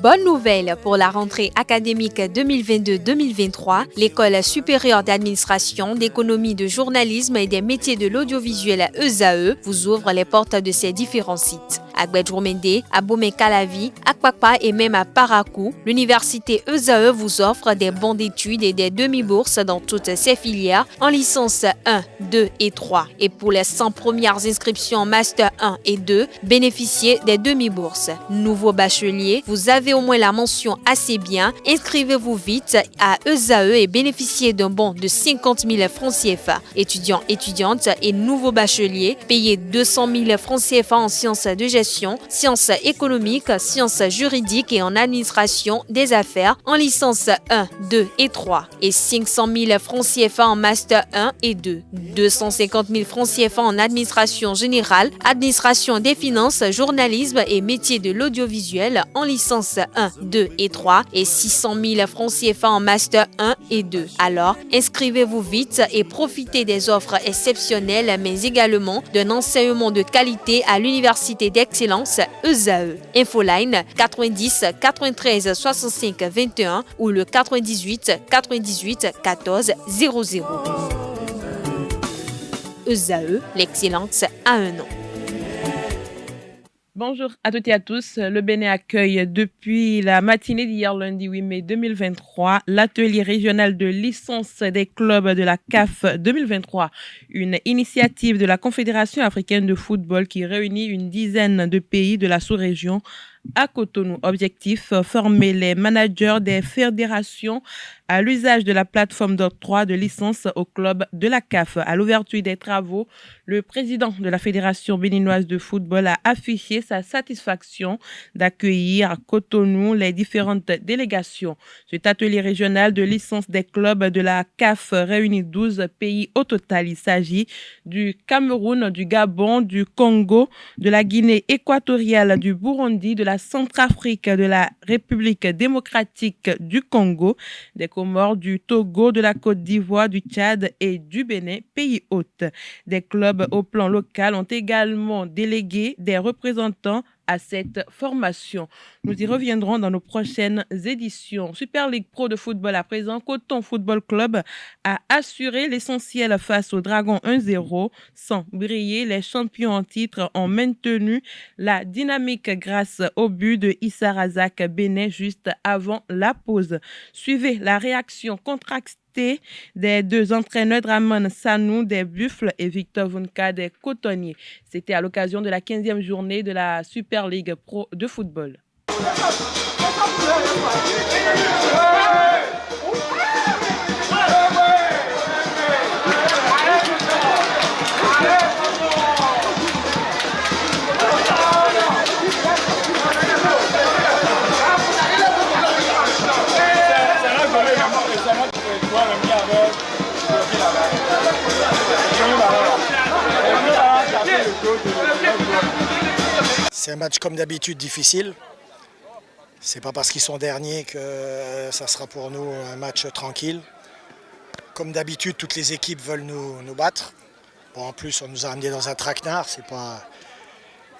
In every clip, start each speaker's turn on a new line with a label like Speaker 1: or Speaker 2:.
Speaker 1: Bonne nouvelle pour la rentrée académique 2022-2023, l'École supérieure d'administration, d'économie, de journalisme et des métiers de l'audiovisuel ESAE vous ouvre les portes de ses différents sites. À Gbedjourmende, à Bomé-Calavi, à Kpakpa et même à Parakou, l'université ESAE vous offre des bons d'études et des demi-bourses dans toutes ses filières en licence 1, 2 et 3. Et pour les 100 premières inscriptions en master 1 et 2, bénéficiez des demi-bourses. Nouveau bachelier, vous avez au moins la mention assez bien, inscrivez-vous vite à ESAE et bénéficiez d'un bon de 50 000 francs CFA. Étudiants, étudiantes et nouveaux bacheliers, payez 200 000 francs CFA en sciences de gestion, sciences économiques, sciences juridiques et en administration des affaires en licence 1, 2 et 3 et 500 000 francs CFA en master 1 et 2, 250 000 francs CFA en administration générale, administration des finances, journalisme et métiers de l'audiovisuel en licence 1, 2 et 3 et 600 000 francs CFA en master 1 et 2. Alors, inscrivez-vous vite et profitez des offres exceptionnelles mais également d'un enseignement de qualité à l'université d'excellence ESAE. Infoline 90 93 65 21 ou le 98 98 14 00. ESAE, l'excellence a un nom.
Speaker 2: Bonjour à toutes et à tous. Le Bénin accueille depuis la matinée d'hier lundi 8 mai 2023 l'atelier régional de licence des clubs de la CAF 2023, une initiative de la Confédération africaine de football qui réunit une dizaine de pays de la sous-région à Cotonou. Objectif, former les managers des fédérations à l'usage de la plateforme d'octroi de licence au club de la CAF. À l'ouverture des travaux, le président de la Fédération béninoise de football a affiché sa satisfaction d'accueillir à Cotonou les différentes délégations. Cet atelier régional de licence des clubs de la CAF réunit 12 pays au total. Il s'agit du Cameroun, du Gabon, du Congo, de la Guinée équatoriale, du Burundi, de la Centrafrique, de la République démocratique du Congo, des Comores, du Togo, de la Côte d'Ivoire, du Tchad et du Bénin, pays hôtes. Des clubs au plan local ont également délégué des représentants à cette formation. Nous y reviendrons dans nos prochaines éditions. Super League Pro de football à présent, Coton Football Club a assuré l'essentiel face aux Dragons 1-0. Sans briller, les champions en titre ont maintenu la dynamique grâce au but de Issa Razak Bénin juste avant la pause. Suivez la réaction contractée des deux entraîneurs Draman Sanou des Buffles et Victor Vunka des Cotonniers. C'était à l'occasion de la 15e journée de la Super League Pro de football.
Speaker 3: C'est un match comme d'habitude difficile. C'est pas parce qu'ils sont derniers que ça sera pour nous un match tranquille. Comme d'habitude, toutes les équipes veulent nous battre. Bon, en plus, on nous a amenés dans un traquenard. C'est pas...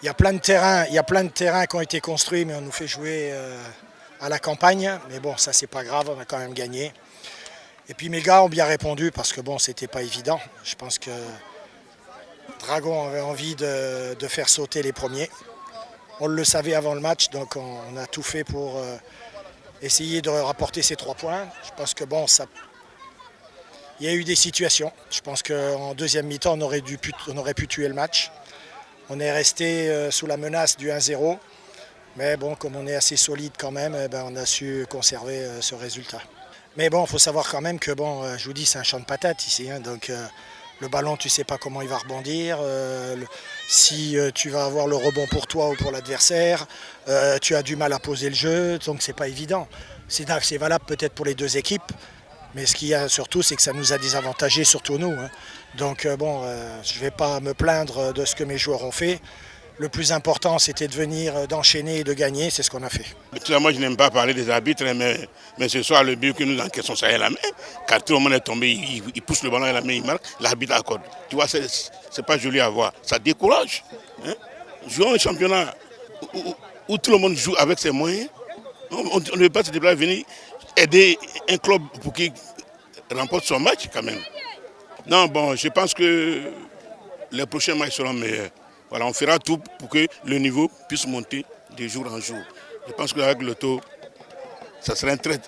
Speaker 3: Il y a plein de terrains qui ont été construits, mais on nous fait jouer à la campagne. Mais bon, ça c'est pas grave, on a quand même gagné. Et puis mes gars ont bien répondu parce que bon, c'était pas évident. Je pense que Dragon avait envie de faire sauter les premiers. On le savait avant le match, donc on a tout fait pour essayer de rapporter ces 3 points. Je pense que bon, il y a eu des situations. Je pense qu'en deuxième mi-temps, on aurait pu tuer le match. On est resté sous la menace du 1-0. Mais bon, comme on est assez solide quand même, on a su conserver ce résultat. Mais bon, il faut savoir quand même que bon, je vous dis, c'est un champ de patates ici, hein, donc le ballon, tu ne sais pas comment il va rebondir, si tu vas avoir le rebond pour toi ou pour l'adversaire, tu as du mal à poser le jeu, donc c'est pas évident. C'est valable peut-être pour les deux équipes, mais ce qu'il y a surtout, c'est que ça nous a désavantagés, surtout nous. Hein. Donc bon, je ne vais pas me plaindre de ce que mes joueurs ont fait. Le plus important, c'était de venir, d'enchaîner et de gagner. C'est ce qu'on a fait.
Speaker 4: Moi, je n'aime pas parler des arbitres, mais ce soir, le but que nous encaissons, ça est la main. Quand tout le monde est tombé, il pousse le ballon et la main, il marque, l'arbitre accorde. Tu vois, c'est pas joli à voir. Ça décourage. Hein? Jouons un championnat où tout le monde joue avec ses moyens. On ne peut pas se déplacer, venir aider un club pour qu'il remporte son match quand même. Non, bon, je pense que les prochains matchs seront meilleurs. Voilà, on fera tout pour que le niveau puisse monter de jour en jour. Je pense qu'avec le taux, ça sera un très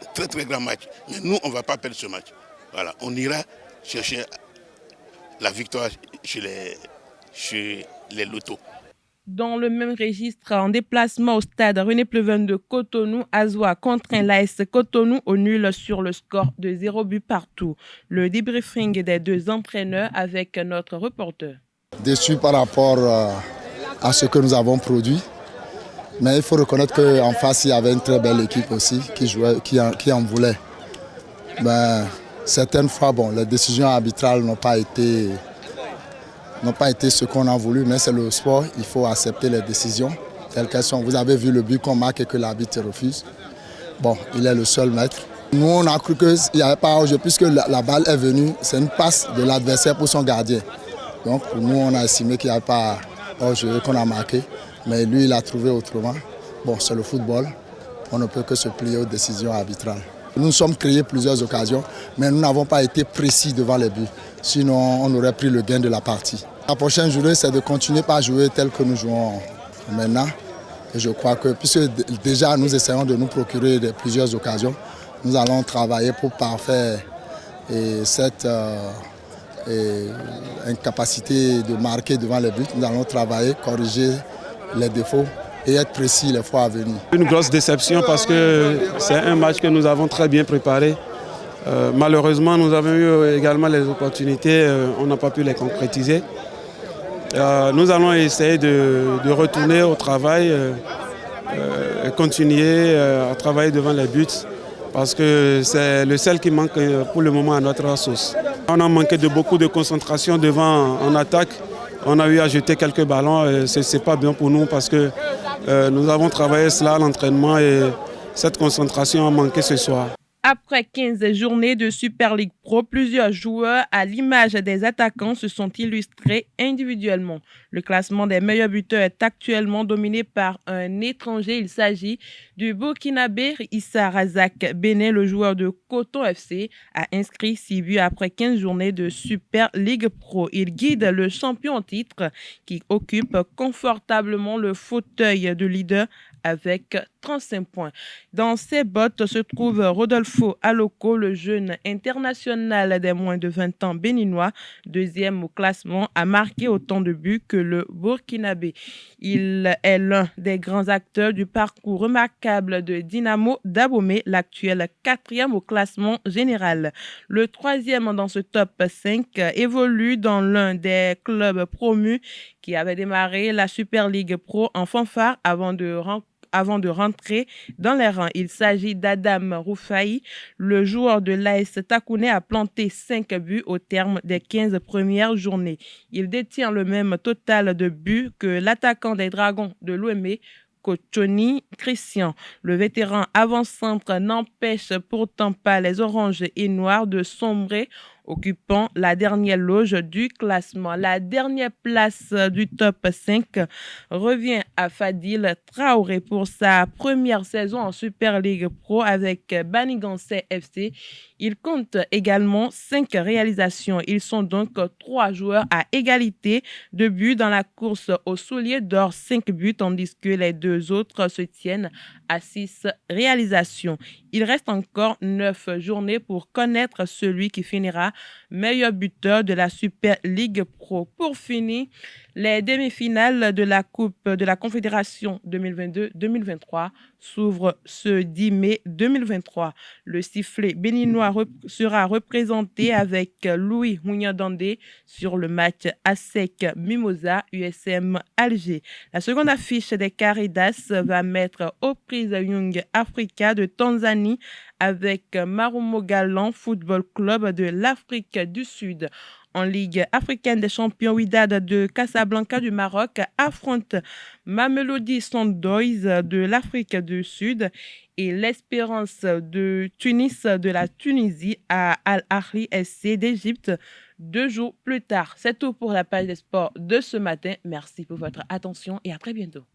Speaker 4: grand match. Mais nous, on ne va pas perdre ce match. Voilà, on ira chercher la victoire chez les lotos.
Speaker 2: Dans le même registre, en déplacement au stade René Pleven de Cotonou, Azoua contraint l'AS Cotonou au nul sur le score de 0 but partout. Le débriefing des deux entraîneurs avec notre reporter.
Speaker 5: Déçu par rapport à ce que nous avons produit, mais il faut reconnaître qu'en face, il y avait une très belle équipe aussi qui jouait, qui en voulait. Ben, certaines fois, bon, les décisions arbitrales n'ont pas été ce qu'on a voulu, mais c'est le sport, il faut accepter les décisions telles qu'elles sont. Vous avez vu le but qu'on marque et que l'arbitre refuse. Bon, il est le seul maître. Nous, on a cru qu'il n'y avait pas hors-jeu puisque la balle est venue, c'est une passe de l'adversaire pour son gardien. Donc pour nous, on a estimé qu'il n'y avait pas hors-jeu qu'on a marqué, mais lui, il a trouvé autrement. Bon, c'est le football, on ne peut que se plier aux décisions arbitrales. Nous nous sommes créés plusieurs occasions, mais nous n'avons pas été précis devant les buts. Sinon, on aurait pris le gain de la partie. La prochaine journée, c'est de continuer par jouer tel que nous jouons maintenant. Et je crois que, puisque déjà nous essayons de nous procurer plusieurs occasions, nous allons travailler pour parfaire cette incapacité de marquer devant les buts. Nous allons travailler, corriger les défauts et être précis les fois à venir.
Speaker 6: Une grosse déception parce que c'est un match que nous avons très bien préparé. Malheureusement, nous avons eu également les opportunités, on n'a pas pu les concrétiser. Nous allons essayer de retourner au travail et continuer à travailler devant les buts parce que c'est le seul qui manque pour le moment à notre sauce. On a manqué de beaucoup de concentration devant en attaque. On a eu à jeter quelques ballons, ce n'est pas bien pour nous parce que nous avons travaillé cela à l'entraînement et cette concentration a manqué ce soir.
Speaker 2: Après 15 journées de Super League Pro, plusieurs joueurs, à l'image des attaquants, se sont illustrés individuellement. Le classement des meilleurs buteurs est actuellement dominé par un étranger. Il s'agit du Burkinabé Issa Razak Benet, le joueur de Coton FC, a inscrit 6 buts après 15 journées de Super League Pro. Il guide le champion en titre qui occupe confortablement le fauteuil de leader avec 35 points. Dans ses bottes se trouve Rodolfo Aloko, le jeune international des moins de 20 ans béninois, deuxième au classement, a marqué autant de buts que le Burkinabé. Il est l'un des grands acteurs du parcours remarquable de Dynamo d'Abomey, l'actuel 4e au classement général. Le 3e dans ce top 5 évolue dans l'un des clubs promus qui avait démarré la Super League Pro en fanfare avant de rentrer dans les rangs. Il s'agit d'Adam Roufaï. Le joueur de l'AS Takouné a planté 5 buts au terme des 15 premières journées. Il détient le même total de buts que l'attaquant des Dragons de l'OME, Kochoni Christian. Le vétéran avant-centre n'empêche pourtant pas les oranges et noirs de sombrer, occupant la dernière loge du classement. La dernière place du top 5 revient à Fadil Traoré pour sa première saison en Super League Pro avec Banigansé FC. Il compte également 5 réalisations. Ils sont donc 3 joueurs à égalité de buts dans la course au soulier d'or, 5 buts, tandis que les 2 autres se tiennent à 6 réalisations. Il reste encore 9 journées pour connaître celui qui finira meilleur buteur de la Super League Pro. Pour finir, les demi-finales de la Coupe de la Confédération 2022-2023 s'ouvrent ce 10 mai 2023. Le sifflet béninois sera représenté avec Louis Hunyadandé sur le match ASEC Mimosa USM Alger. La seconde affiche des Caridas va mettre aux prises Young Africa de Tanzanie avec Marumo Galan Football Club de l'Afrique du Sud. En Ligue africaine des champions, Wydad de Casablanca du Maroc affronte Mamelodi Sundowns de l'Afrique du Sud et l'Espérance de Tunis de la Tunisie à Al Ahly SC d'Égypte 2 jours plus tard. C'est tout pour la page des sports de ce matin. Merci pour votre attention et à très bientôt.